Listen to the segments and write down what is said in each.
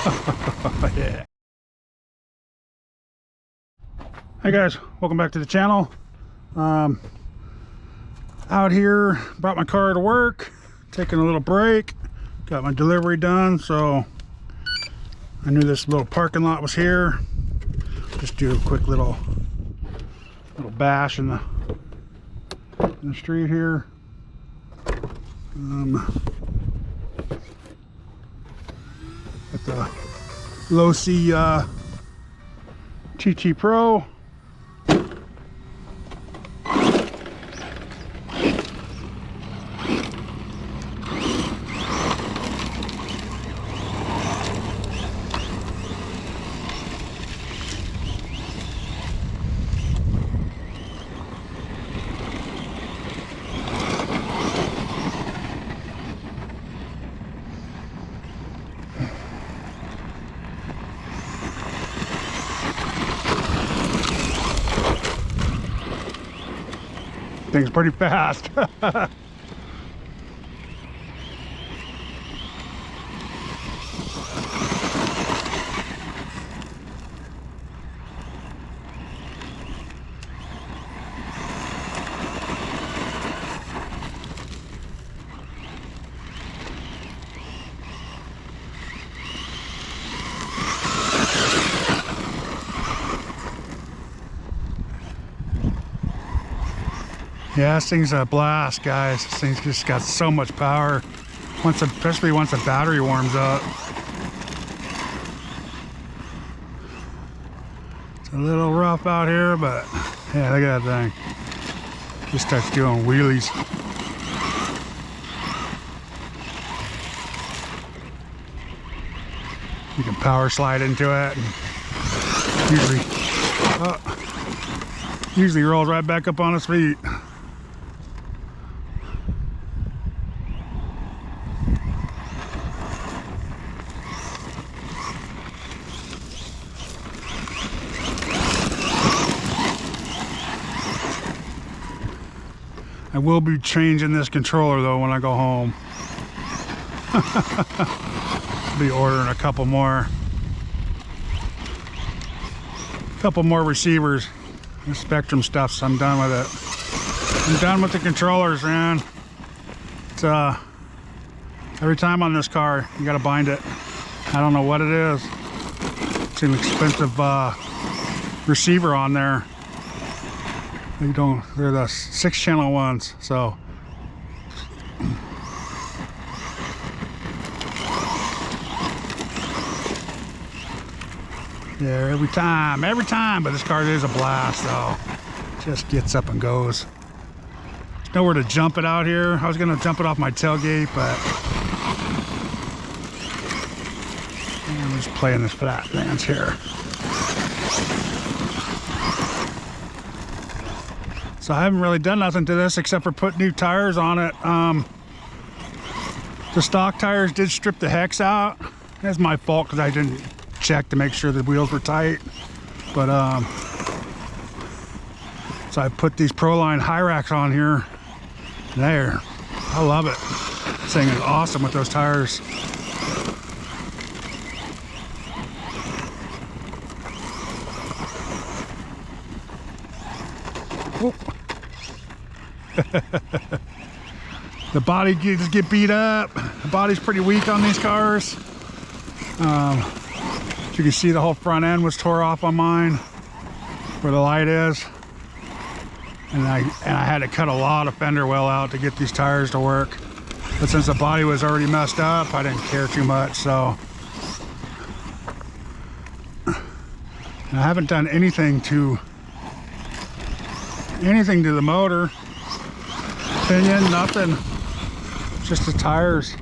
Yeah. Hey guys, welcome back to the channel. Out here, brought my car to work, taking a little break, got my delivery done, so I knew this little parking lot was here. Just do a quick little bash in the street here. At the Losi TTPro. Thing's pretty fast. Yeah, this thing's a blast, guys. This thing's just got so much power. Especially once the battery warms up. It's a little rough out here, but yeah, look at that thing. Just starts doing wheelies. You can power slide into it. And usually rolls right back up on its feet. I will be changing this controller though when I go home. Be ordering a couple more receivers. The Spectrum stuff, so I'm done with it. I'm done with the controllers, man. It's every time on this car you gotta bind it. I don't know what it is. It's an expensive receiver on there. They're the 6-channel ones, so yeah, every time, but this car is a blast though. Just gets up and goes. There's nowhere to jump it out here. I was gonna jump it off my tailgate, but I'm just playing this flat lands here. So I haven't really done nothing to this except for put new tires on it. The stock tires did strip the hex out. That's my fault because I didn't check to make sure the wheels were tight. But so I put these Proline Hyrax on here. There, I love it. This thing is awesome with those tires. The body just get beat up. The body's pretty weak on these cars. As you can see, the whole front end was tore off on mine where the light is, and I had to cut a lot of fender well out to get these tires to work. But since the body was already messed up, I didn't care too much. So I haven't done anything to the motor, pinion, nothing, just the tires.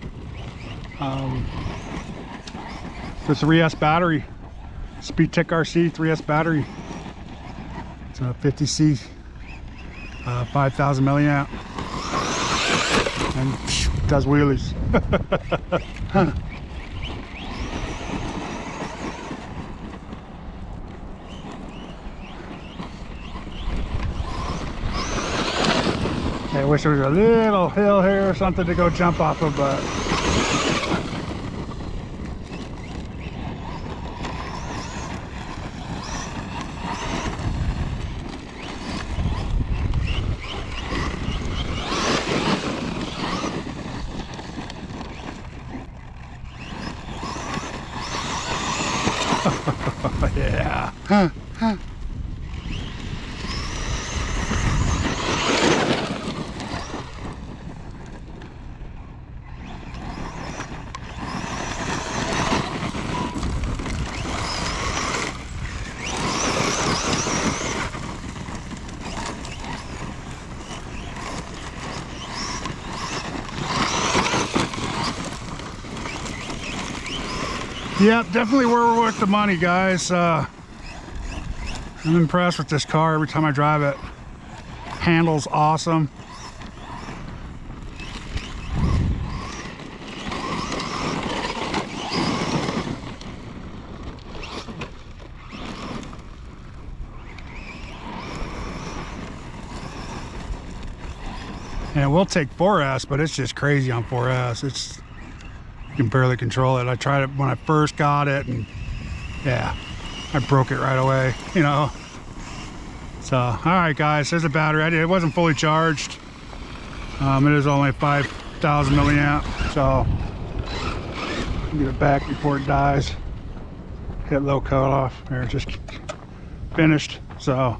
The 3S battery, SpeedTek RC 3S battery. It's a 50C, 5,000 milliamp, and does wheelies. I wish there was a little hill here or something to go jump off of, but Yeah. Yeah, definitely worth the money, guys. I'm impressed with this car every time I drive it. Handles awesome. And it will take 4S, but it's just crazy on 4S. It's, you can barely control it. I tried it when I first got it, and yeah, I broke it right away, you know. So, all right, guys, there's a battery. It wasn't fully charged. It is only 5,000 milliamp, so get it back before it dies. Hit low cutoff. There, just finished. So,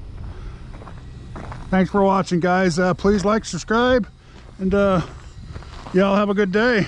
thanks for watching, guys. Please like, subscribe, and y'all have a good day.